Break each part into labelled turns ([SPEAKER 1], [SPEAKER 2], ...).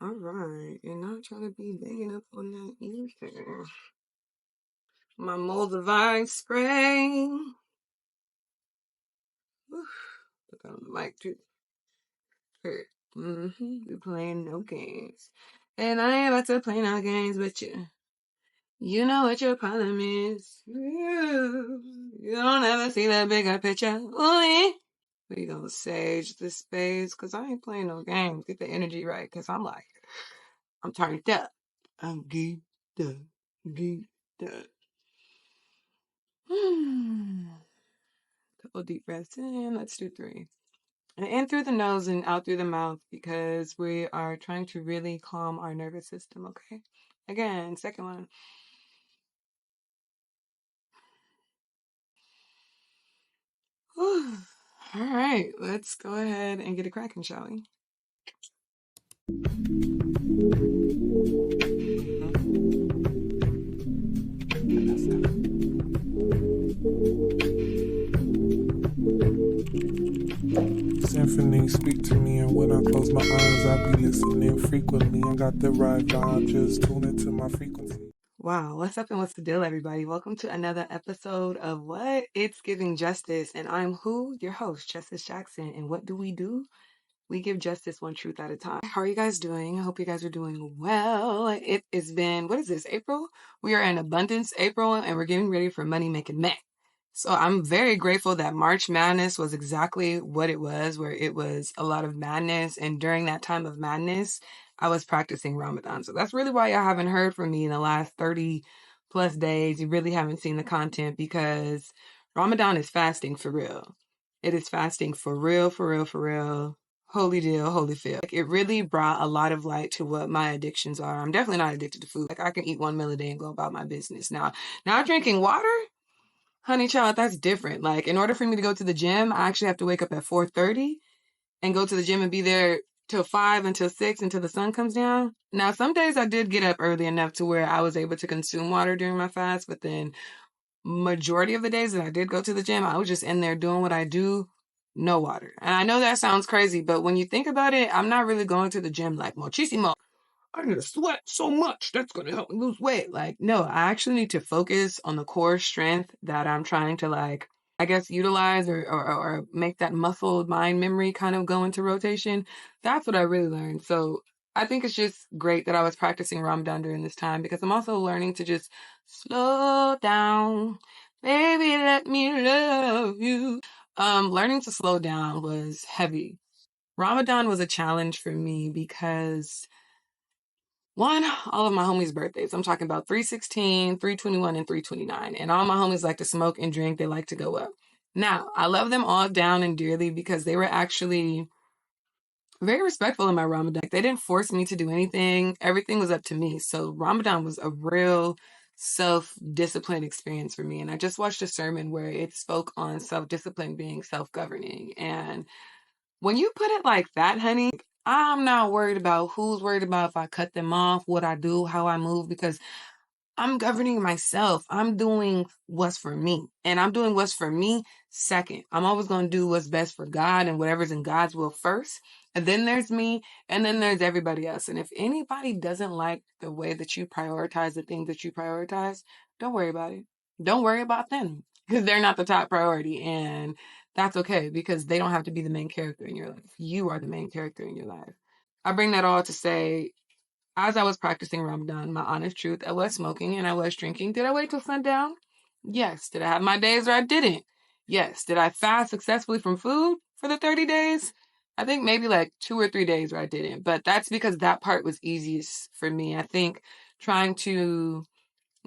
[SPEAKER 1] All right, and not trying to be begging up on that either. My Moldavine spray. Whew, put that on the mic too. We playing no games, and I ain't about to play no games with you. You know what your problem is. You don't ever see the bigger picture. Ooh, yeah. We gonna sage this space, cause I ain't playing no games. Get the energy right, cause I'm turned up. I'm geeked up, geeked up. Couple deep breaths in. Let's do 3. And in through the nose and out through the mouth, because we are trying to really calm our nervous system, okay? Again, second one. Whew. All right, let's go ahead and get it cracking, shall we?
[SPEAKER 2] Symphony speak to me, and when I close my eyes, I be listening frequently. I got the right vibe, just tune into my frequency.
[SPEAKER 1] Wow, what's up and what's the deal, everybody? Welcome to another episode of What? It's Giving Justice, and I'm who? Your host, Justice Jackson. And what do? We give justice one truth at a time. How are you guys doing? I hope you guys are doing well. It has been, what is this, April? We are in Abundance April, and we're getting ready for Money Making May. So I'm very grateful that March Madness was exactly what it was, where it was a lot of madness. And during that time of madness, I was practicing Ramadan. So that's really why y'all haven't heard from me in the last 30 plus days. You really haven't seen the content, because Ramadan is fasting for real. It is fasting for real, for real, for real. Holy deal, holy feel. Like, it really brought a lot of light to what my addictions are. I'm definitely not addicted to food. Like, I can eat one meal a day and go about my business. Now drinking water, honey child, that's different. Like, in order for me to go to the gym, I actually have to wake up at 4:30 and go to the gym and be there till 5 until 6 until the sun comes down. Now, some days I did get up early enough to where I was able to consume water during my fast, but then majority of the days that I did go to the gym, I was just in there doing what I do, no water. And I know that sounds crazy, but when you think about it, I'm not really going to the gym like muchísimo. I need to sweat so much. That's going to help me lose weight. Like, no, I actually need to focus on the core strength that I'm trying to, like, I guess, utilize or make that muscle mind memory kind of go into rotation. That's what I really learned. So I think it's just great that I was practicing Ramadan during this time, because I'm also learning to just slow down. Baby, let me love you. Learning to slow down was heavy. Ramadan was a challenge for me because, one, all of my homies' birthdays. I'm talking about 316, 321, and 329. And all my homies like to smoke and drink. They like to go up. Now, I love them all down and dearly, because they were actually very respectful in my Ramadan. They didn't force me to do anything. Everything was up to me. So Ramadan was a real self-discipline experience for me. And I just watched a sermon where it spoke on self-discipline being self-governing. And when you put it like that, honey, I'm not worried about who's worried about if I cut them off, what I do, how I move, because I'm governing myself. I'm doing what's for me. And I'm doing what's for me second. I'm always going to do what's best for God and whatever's in God's will first. And then there's me, and then there's everybody else. And if anybody doesn't like the way that you prioritize the things that you prioritize, don't worry about it. Don't worry about them, because they're not the top priority. And that's okay, because they don't have to be the main character in your life. You are the main character in your life. I bring that all to say, as I was practicing Ramadan, my honest truth, I was smoking and I was drinking. Did I wait till sundown? Yes. Did I have my days where I didn't? Yes. Did I fast successfully from food for the 30 days? I think maybe like 2 or 3 days where I didn't, but that's because that part was easiest for me. I think trying to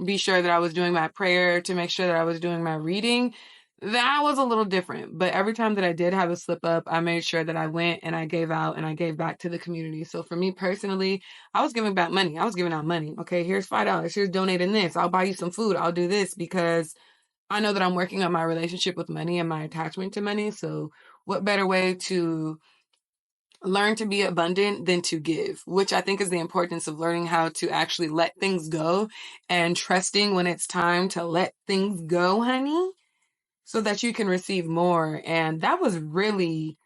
[SPEAKER 1] be sure that I was doing my prayer, to make sure that I was doing my reading, that was a little different. But every time that I did have a slip up, I made sure that I went and I gave out and I gave back to the community. So for me personally, I was giving back money. I was giving out money. Okay, here's $5. Here's donating this. I'll buy you some food. I'll do this, because I know that I'm working on my relationship with money and my attachment to money. So what better way to learn to be abundant than to give, which I think is the importance of learning how to actually let things go and trusting when it's time to let things go, honey, so that you can receive more. And that was really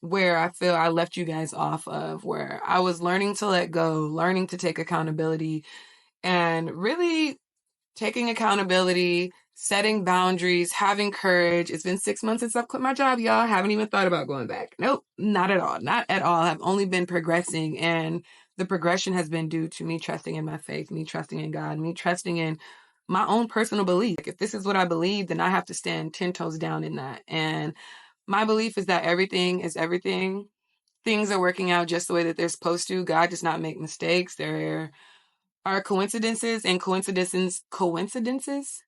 [SPEAKER 1] where I feel I left you guys off of, where I was learning to let go, learning to take accountability, and really taking accountability, setting boundaries, having courage. It's been 6 months since I've quit my job, y'all. I haven't even thought about going back. Nope, not at all. Not at all. I've only been progressing. And the progression has been due to me trusting in my faith, me trusting in God, me trusting in my own personal belief. Like, if this is what I believe, then I have to stand 10 toes down in that. And my belief is that everything is everything. Things are working out just the way that they're supposed to. God does not make mistakes. There are coincidences, and coincidences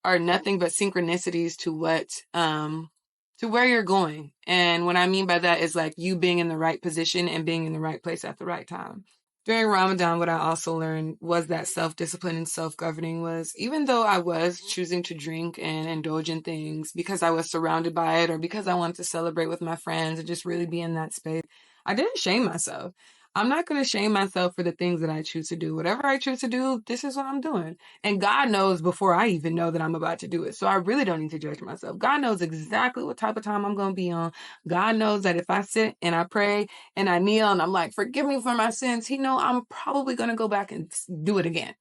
[SPEAKER 1] are nothing but synchronicities to what to where you're going. And what I mean by that is like you being in the right position and being in the right place at the right time. During Ramadan, what I also learned was that self-discipline and self-governing was, even though I was choosing to drink and indulge in things because I was surrounded by it or because I wanted to celebrate with my friends and just really be in that space, I didn't shame myself. I'm not going to shame myself for the things that I choose to do. Whatever I choose to do, this is what I'm doing. And God knows before I even know that I'm about to do it. So I really don't need to judge myself. God knows exactly what type of time I'm going to be on. God knows that if I sit and I pray and I kneel and I'm like, forgive me for my sins, He knows I'm probably going to go back and do it again.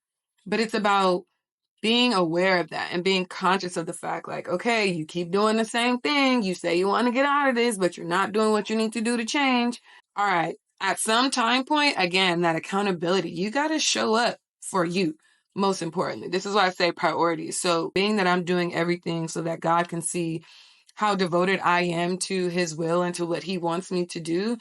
[SPEAKER 1] But it's about being aware of that and being conscious of the fact, like, okay, you keep doing the same thing. You say you want to get out of this, but you're not doing what you need to do to change. All right. At some time point, again, that accountability, you got to show up for you. Most importantly, this is why I say priorities. So being that I'm doing everything so that God can see how devoted I am to His will and to what He wants me to do,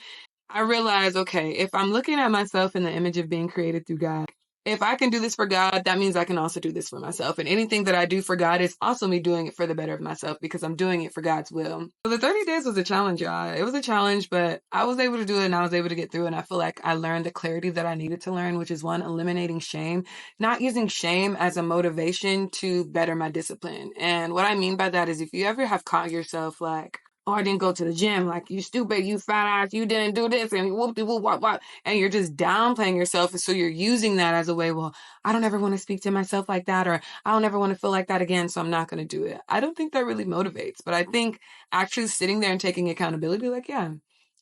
[SPEAKER 1] I realize, okay, if I'm looking at myself in the image of being created through God, if I can do this for God, that means I can also do this for myself. And anything that I do for God is also me doing it for the better of myself because I'm doing it for God's will. So the 30 days was a challenge, y'all. It was a challenge, but I was able to do it and I was able to get through it. And I feel like I learned the clarity that I needed to learn, which is one, eliminating shame, not using shame as a motivation to better my discipline. And what I mean by that is if you ever have caught yourself like, oh, I didn't go to the gym. Like, you stupid, you fat ass, you didn't do this, and whoop, wop. And you're just downplaying yourself. And so you're using that as a way, well, I don't ever want to speak to myself like that, or I don't ever want to feel like that again, so I'm not going to do it. I don't think that really motivates. But I think actually sitting there and taking accountability, like, yeah,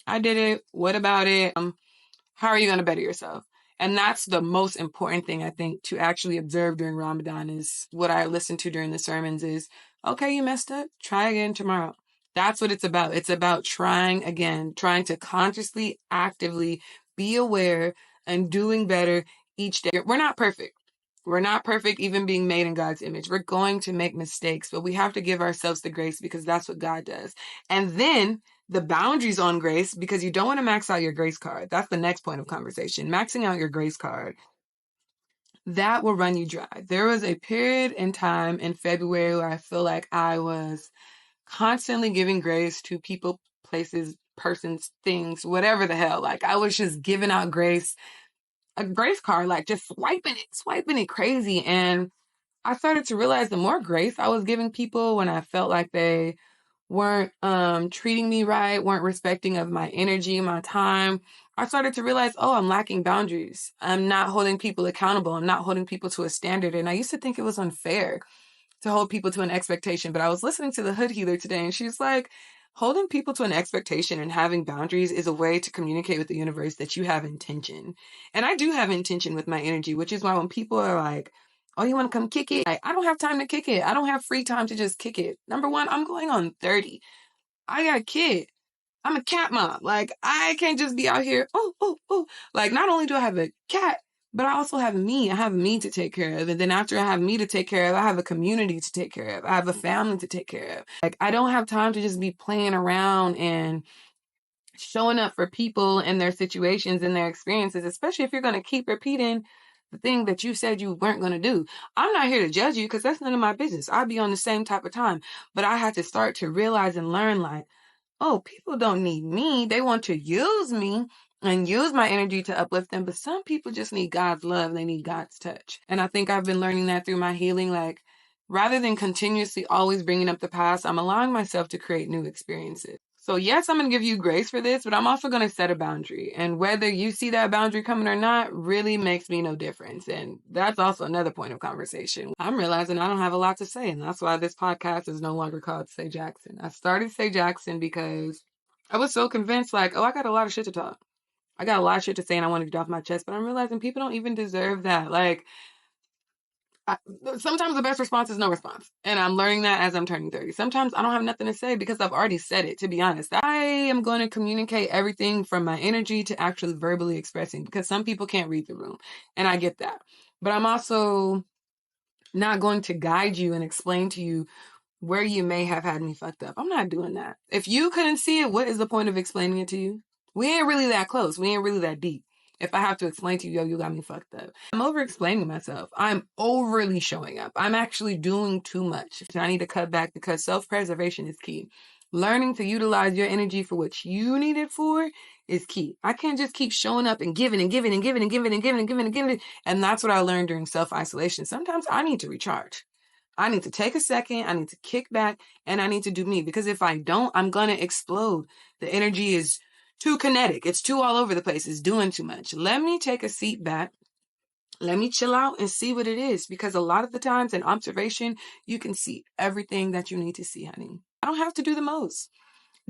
[SPEAKER 1] I did it. What about it? How are you going to better yourself? And that's the most important thing I think to actually observe during Ramadan is what I listen to during the sermons is, okay, you messed up. Try again tomorrow. That's what it's about. It's about trying again, trying to consciously, actively be aware and doing better each day. We're not perfect. We're not perfect, even being made in God's image. We're going to make mistakes, but we have to give ourselves the grace because that's what God does. And then the boundaries on grace, because you don't want to max out your grace card. That's the next point of conversation. Maxing out your grace card, that will run you dry. There was a period in time in February where I feel like I was constantly giving grace to people, places, persons, things, whatever the hell. Like, I was just giving out grace, a grace card, like just swiping it crazy. And I started to realize the more grace I was giving people when I felt like they weren't treating me right, weren't respecting of my energy, my time, I started to realize, oh, I'm lacking boundaries. I'm not holding people accountable. I'm not holding people to a standard. And I used to think it was unfair to hold people to an expectation. But I was listening to the Hood Healer today, and she's like, holding people to an expectation and having boundaries is a way to communicate with the universe that you have intention. And I do have intention with my energy, which is why when people are like, oh, you want to come kick it? Like, I don't have time to kick it. I don't have free time to just kick it. Number one, I'm going on 30. I got a kid. I'm a cat mom. Like, I can't just be out here, oh. Like, not only do I have a cat, but I also have me. I have me to take care of. And then after I have me to take care of, I have a community to take care of. I have a family to take care of. Like, I don't have time to just be playing around and showing up for people and their situations and their experiences, especially if you're going to keep repeating the thing that you said you weren't going to do. I'm not here to judge you because that's none of my business. I'd be on the same type of time. But I had to start to realize and learn, like, oh, people don't need me. They want to use me and use my energy to uplift them. But some people just need God's love. They need God's touch. And I think I've been learning that through my healing. Like, rather than continuously always bringing up the past, I'm allowing myself to create new experiences. So yes, I'm going to give you grace for this, but I'm also going to set a boundary. And whether you see that boundary coming or not really makes me no difference. And that's also another point of conversation. I'm realizing I don't have a lot to say. And that's why this podcast is no longer called Say Jackson. I started Say Jackson because I was so convinced, like, oh, I got a lot of shit to talk. I got a lot of shit to say and I want to get off my chest, but I'm realizing people don't even deserve that. Like, I, sometimes the best response is no response. And I'm learning that as I'm turning 30. Sometimes I don't have nothing to say because I've already said it, to be honest. I am going to communicate everything from my energy to actually verbally expressing because some people can't read the room. And I get that. But I'm also not going to guide you and explain to you where you may have had me fucked up. I'm not doing that. If you couldn't see it, what is the point of explaining it to you? We ain't really that close. We ain't really that deep. If I have to explain to you, yo, you got me fucked up. I'm over explaining myself. I'm overly showing up. I'm actually doing too much. I need to cut back because self-preservation is key. Learning to utilize your energy for what you need it for is key. I can't just keep showing up and giving and giving and giving and giving and giving and giving and giving. And that's what I learned during self-isolation. Sometimes I need to recharge. I need to take a second. I need to kick back and I need to do me because if I don't, I'm going to explode. The energy is too kinetic. It's too all over the place. It's doing too much. Let me take a seat back. Let me chill out and see what it is because a lot of the times in observation, you can see everything that you need to see, honey. I don't have to do the most.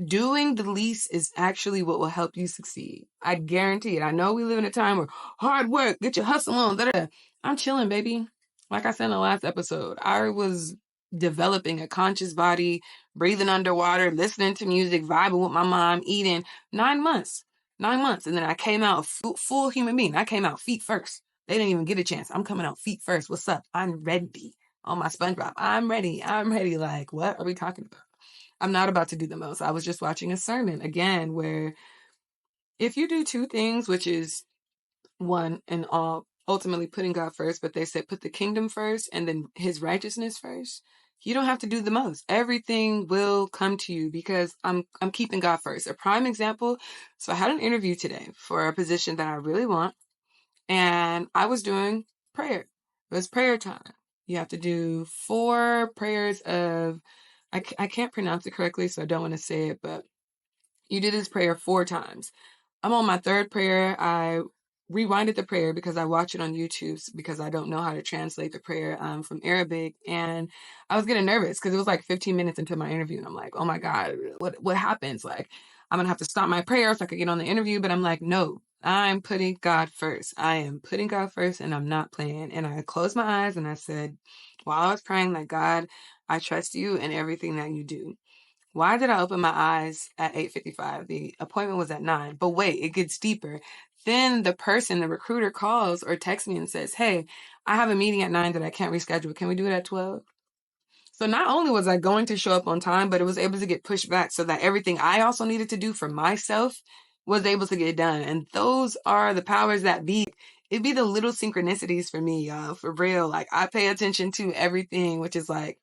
[SPEAKER 1] Doing the least is actually what will help you succeed. I guarantee it. I know we live in a time where hard work, get your hustle on. I'm chilling, baby. Like I said in the last episode, I was developing a conscious body, breathing underwater, listening to music, vibing with my mom, eating 9 months. 9 months. And then I came out a full human being. I came out feet first. They didn't even get a chance. I'm coming out feet first. What's up? I'm ready. On my SpongeBob. I'm ready. I'm ready. Like, what are we talking about? I'm not about to do the most. I was just watching a sermon again where if you do two things, which is one and all, ultimately putting God first, but they said put the kingdom first and then his righteousness first. You don't have to do the most. Everything will come to you because I'm keeping God first. A prime example. So I had an interview today for a position that I really want, and I was doing prayer. It was prayer time. You have to do 4 prayers of I can't pronounce it correctly, so I don't want to say it, but you do this prayer 4 times. I'm on my 3rd prayer. I rewinded the prayer because I watch it on YouTube because I don't know how to translate the prayer from Arabic. And I was getting nervous because it was like 15 minutes into my interview. And I'm like, oh my God, what happens? Like, I'm going to have to stop my prayer so I could get on the interview. But I'm like, no, I'm putting God first. I am putting God first and I'm not playing. And I closed my eyes and I said, while I was praying, like, God, I trust you in everything that you do. Why did I open my eyes at 8:55? The appointment was at 9. But wait, it gets deeper. Then the recruiter calls or texts me and says, hey, I have a meeting at 9 that I can't reschedule. Can we do it at 12? So not only was I going to show up on time, but it was able to get pushed back so that everything I also needed to do for myself was able to get done. And those are the powers that be. It'd be the little synchronicities for me, y'all, for real. Like, I pay attention to everything, which is like,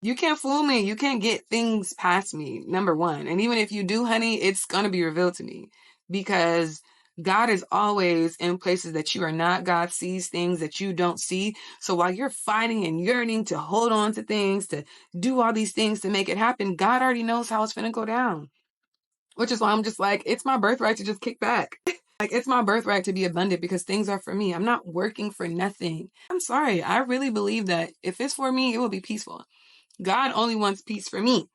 [SPEAKER 1] you can't fool me. You can't get things past me, number one. And even if you do, honey, it's going to be revealed to me because God is always in places that you are not. God sees things that you don't see. So while you're fighting and yearning to hold on to things, to do all these things to make it happen, God already knows how it's going to go down. Which is why I'm just like, it's my birthright to just kick back. Like, it's my birthright to be abundant because things are for me. I'm not working for nothing. I'm sorry. I really believe that if it's for me, it will be peaceful. God only wants peace for me.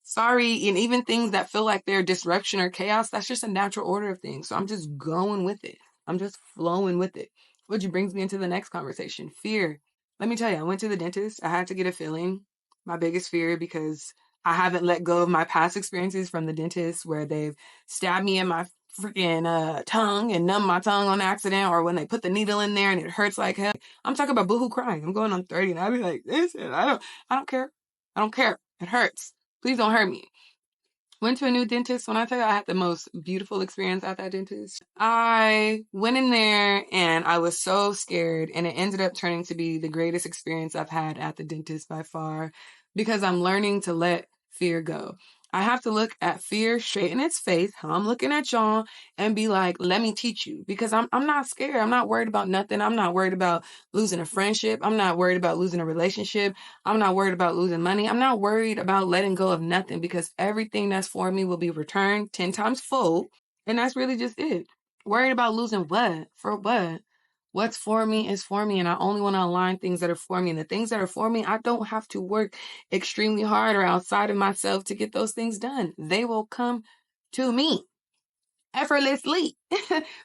[SPEAKER 1] Sorry, and even things that feel like they're disruption or chaos, that's just a natural order of things. So I'm just going with it. I'm just flowing with it. Which brings me into the next conversation. Fear. Let me tell you, I went to the dentist. I had to get a filling. My biggest fear because I haven't let go of my past experiences from the dentist where they've stabbed me in my freaking tongue and numbed my tongue on accident, or when they put the needle in there and it hurts like hell. I'm talking about boohoo crying. I'm going on 30 and I'd be like, this and I don't care. I don't care. It hurts. Please don't hurt me. Went to a new dentist. When I tell you I had the most beautiful experience at that dentist, I went in there and I was so scared, and it ended up turning to be the greatest experience I've had at the dentist by far because I'm learning to let fear go. I have to look at fear straight in its face, how I'm looking at y'all, and be like, let me teach you because I'm not scared. I'm not worried about nothing. I'm not worried about losing a friendship. I'm not worried about losing a relationship. I'm not worried about losing money. I'm not worried about letting go of nothing because everything that's for me will be returned 10 times fold. And that's really just it. Worried about losing what? For what? What's for me is for me. And I only want to align things that are for me. And the things that are for me, I don't have to work extremely hard or outside of myself to get those things done. They will come to me effortlessly.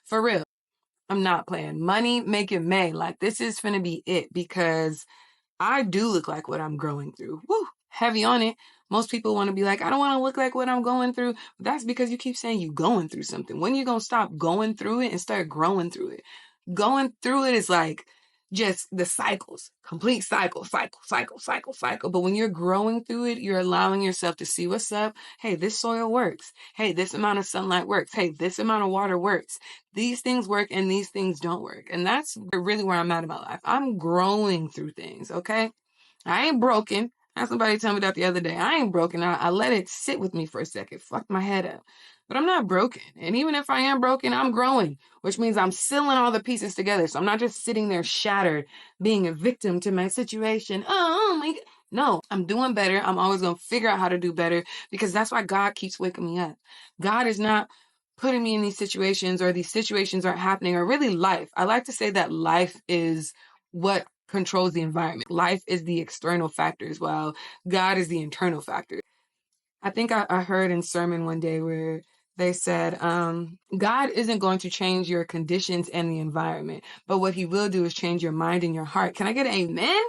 [SPEAKER 1] For real. I'm not playing. Money make it May. Like, this is finna be it, because I do look like what I'm growing through. Woo, heavy on it. Most people want to be like, I don't want to look like what I'm going through. But that's because you keep saying you going through something. When you going to stop going through it and start growing through it? Going through it is like just the cycles, complete cycle. But when you're growing through it, you're allowing yourself to see what's up. Hey, this soil works. Hey, this amount of sunlight works. Hey, this amount of water works. These things work and these things don't work. And that's really where I'm at in my life. I'm growing through things, okay? I ain't broken. I had somebody tell me that the other day. I ain't broken. I let it sit with me for a second. Fucked my head up. But I'm not broken. And even if I am broken, I'm growing, which means I'm sealing all the pieces together. So I'm not just sitting there shattered, being a victim to my situation. Oh my God. No, I'm doing better. I'm always going to figure out how to do better, because that's why God keeps waking me up. God is not putting me in these situations, or these situations aren't happening, or really life. I like to say that life is what controls the environment. Life is the external factors, while God is the internal factor. I think I heard in sermon one day where they said, God isn't going to change your conditions and the environment, but what he will do is change your mind and your heart. Can I get an amen?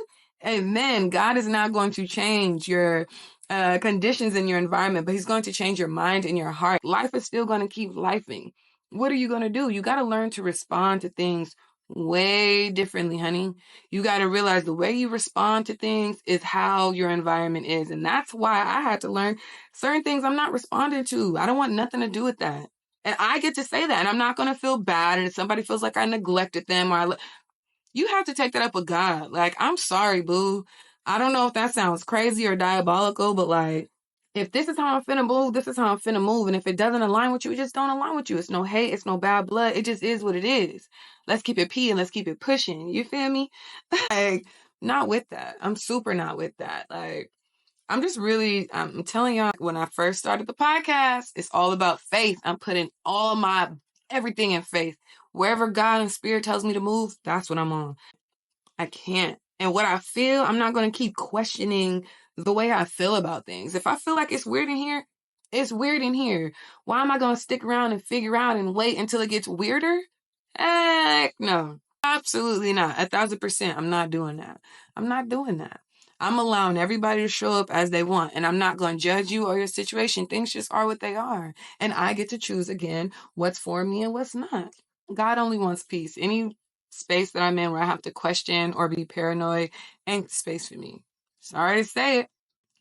[SPEAKER 1] Amen. God is not going to change your conditions in your environment, but he's going to change your mind and your heart. Life is still going to keep lifing. What are you going to do? You got to learn to respond to things way differently, honey. You got to realize the way you respond to things is how your environment is. And that's why I had to learn certain things I'm not responding to. I don't want nothing to do with that. And I get to say that, and I'm not going to feel bad. And if somebody feels like I neglected them, you have to take that up with God. Like, I'm sorry, boo. I don't know if that sounds crazy or diabolical, but like, if this is how I'm finna move, this is how I'm finna move. And if it doesn't align with you, it just don't align with you. It's no hate. It's no bad blood. It just is what it is. Let's keep it P and let's keep it pushing. You feel me? Like, not with that. I'm super not with that. Like, I'm telling y'all, when I first started the podcast, it's all about faith. I'm putting all my everything in faith. Wherever God and Spirit tells me to move, that's what I'm on. I can't. And what I feel, I'm not going to keep questioning the way I feel about things. If I feel like it's weird in here, it's weird in here. Why am I going to stick around and figure out and wait until it gets weirder? Heck no. Absolutely not. 1,000%. I'm not doing that. I'm not doing that. I'm allowing everybody to show up as they want, and I'm not going to judge you or your situation. Things just are what they are. And I get to choose again what's for me and what's not. God only wants peace. Any space that I'm in where I have to question or be paranoid ain't the space for me. Sorry to say it.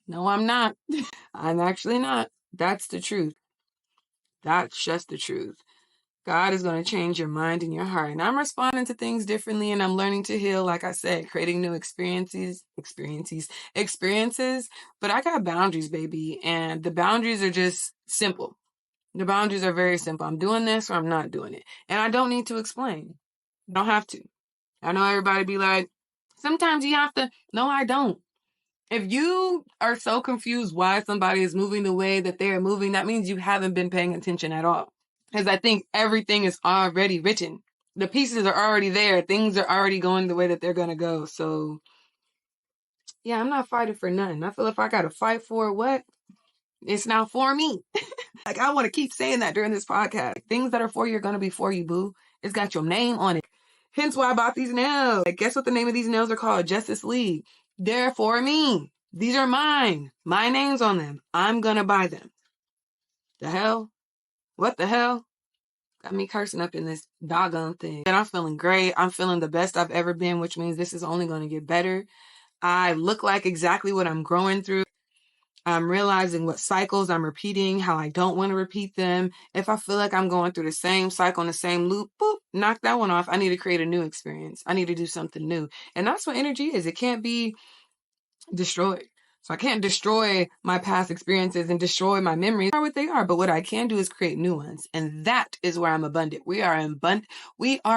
[SPEAKER 1] No, I'm not. I'm actually not. That's the truth. That's just the truth. God is going to change your mind and your heart. And I'm responding to things differently, and I'm learning to heal, like I said, creating new experiences. But I got boundaries, baby. And the boundaries are just simple. The boundaries are very simple. I'm doing this or I'm not doing it. And I don't need to explain. I don't have to. I know everybody be like, sometimes you have to. No, I don't. If you are so confused why somebody is moving the way that they are moving, that means you haven't been paying attention at all. Because I think everything is already written. The pieces are already there. Things are already going the way that they're going to go. So, yeah, I'm not fighting for nothing. I feel if I got to fight for what, it's not for me. Like, I want to keep saying that during this podcast. Things that are for you are going to be for you, boo. It's got your name on it. Hence why I bought these nails. Like, guess what the name of these nails are called? Justice League. They're for me. These are mine. My name's on them. I'm going to buy them. The hell? What the hell? Got me cursing up in this doggone thing. And I'm feeling great. I'm feeling the best I've ever been, which means this is only going to get better. I look like exactly what I'm growing through. I'm realizing what cycles I'm repeating, how I don't want to repeat them. If I feel like I'm going through the same cycle and the same loop, boop, knock that one off. I need to create a new experience. I need to do something new. And that's what energy is. It can't be destroyed. So I can't destroy my past experiences and destroy my memories. They are what they are. But what I can do is create new ones. And that is where I'm abundant. We are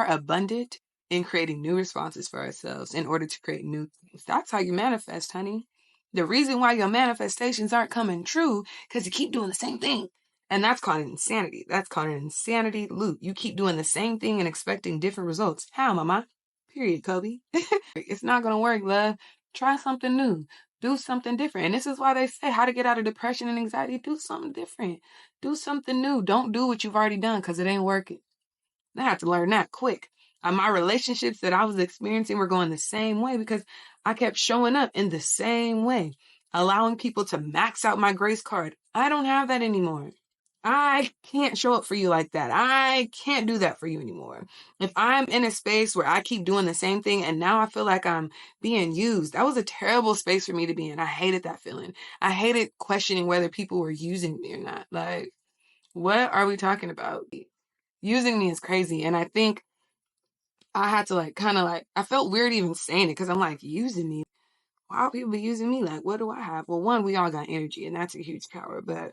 [SPEAKER 1] abundant in creating new responses for ourselves in order to create new things. That's how you manifest, honey. The reason why your manifestations aren't coming true because you keep doing the same thing. And that's called insanity. That's called an insanity loop. You keep doing the same thing and expecting different results. How, mama? Period, Kobe. It's not going to work, love. Try something new. Do something different. And this is why they say how to get out of depression and anxiety. Do something different. Do something new. Don't do what you've already done because it ain't working. I had to learn that quick. My relationships that I was experiencing were going the same way because I kept showing up in the same way, allowing people to max out my grace card. I don't have that anymore. I can't show up for you like that. I can't do that for you anymore. If I'm in a space where I keep doing the same thing and now I feel like I'm being used, that was a terrible space for me to be in. I hated that feeling. I hated questioning whether people were using me or not. Like, what are we talking about? Using me is crazy. And I think I had to I felt weird even saying it because I'm like, using me? Why are people using me? Like, what do I have? Well, one, we all got energy and that's a huge power, but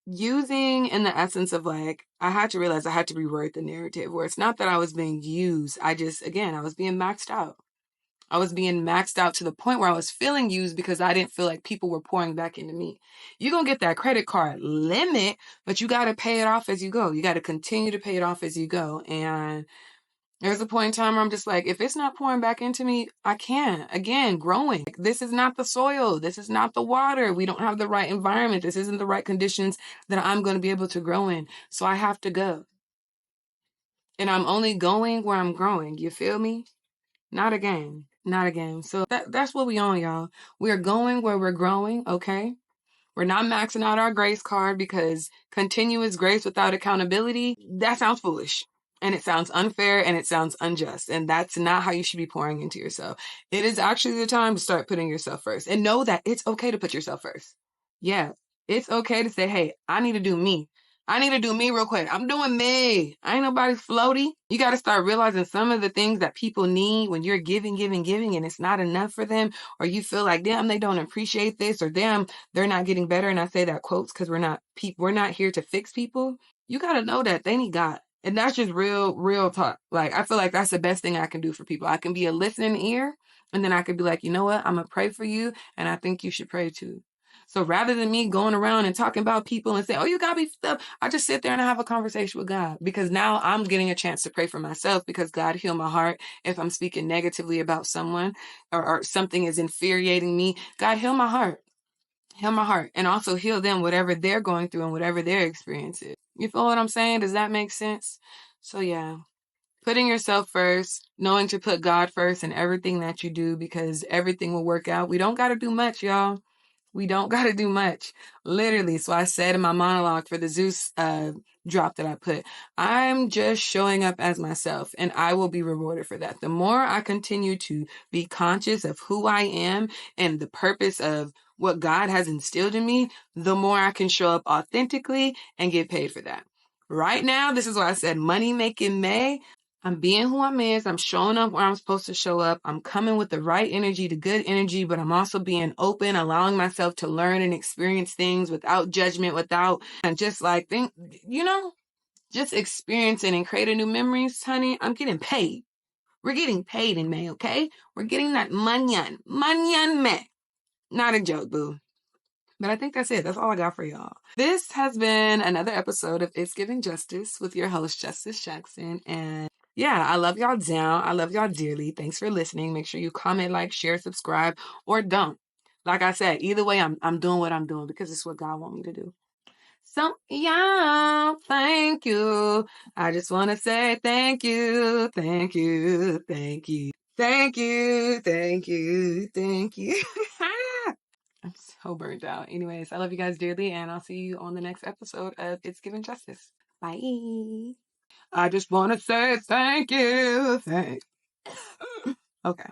[SPEAKER 1] using in the essence of like, I had to realize I had to rewrite the narrative where it's not that I was being used. I was being maxed out. I was being maxed out to the point where I was feeling used because I didn't feel like people were pouring back into me. You're going to get that credit card limit, but you got to pay it off as you go. You got to continue to pay it off as you go. And there's a point in time where I'm just like, if it's not pouring back into me, I can't. Again, growing. This is not the soil. This is not the water. We don't have the right environment. This isn't the right conditions that I'm going to be able to grow in. So I have to go. And I'm only going where I'm growing. You feel me? Not again. Not again. So that's what we on, y'all. We're going where we're growing, okay? We're not maxing out our grace card because continuous grace without accountability, that sounds foolish. And it sounds unfair and it sounds unjust. And that's not how you should be pouring into yourself. It is actually the time to start putting yourself first and know that it's okay to put yourself first. Yeah, it's okay to say, hey, I need to do me. I need to do me real quick. I'm doing me. I ain't nobody floaty. You got to start realizing some of the things that people need when you're giving, and it's not enough for them, or you feel like, damn, they don't appreciate this, or damn, they're not getting better. And I say that quotes because we're not here to fix people. You got to know that they need God. And that's just real talk. Like, I feel like that's the best thing I can do for people. I can be a listening ear, and then I could be like, you know what? I'm going to pray for you, and I think you should pray too. So rather than me going around and talking about people and say, oh, you got me stuff, I just sit there and I have a conversation with God because now I'm getting a chance to pray for myself because God heal my heart if I'm speaking negatively about someone or something is infuriating me. God heal my heart. Heal my heart and also heal them, whatever they're going through and whatever their experience is. You feel what I'm saying? Does that make sense? So yeah, putting yourself first, knowing to put God first in everything that you do because everything will work out. We don't got to do much, y'all. We don't got to do much, literally. So I said in my monologue for the Zeus drop that I put, I'm just showing up as myself and I will be rewarded for that. The more I continue to be conscious of who I am and the purpose of what God has instilled in me, the more I can show up authentically and get paid for that. Right now, this is why I said money making May. I'm being who I'm is. I'm showing up where I'm supposed to show up. I'm coming with the right energy, the good energy, but I'm also being open, allowing myself to learn and experience things without judgment, and just like just experiencing and creating new memories, honey. I'm getting paid. We're getting paid in May, okay? We're getting that manyan May. Not a joke, boo. But I think that's it. That's all I got for y'all. This has been another episode of It's Giving Justice with your host, Justice Jackson. And yeah, I love y'all down. I love y'all dearly. Thanks for listening. Make sure you comment, like, share, subscribe, or don't. Like I said, either way, I'm doing what I'm doing because it's what God wants me to do. So, yeah, thank you. I just want to say thank you, thank you, thank you, thank you, thank you, thank you. I'm so burnt out. Anyways, I love you guys dearly, and I'll see you on the next episode of It's Giving Justice. Bye. I just want to say thank you. Okay.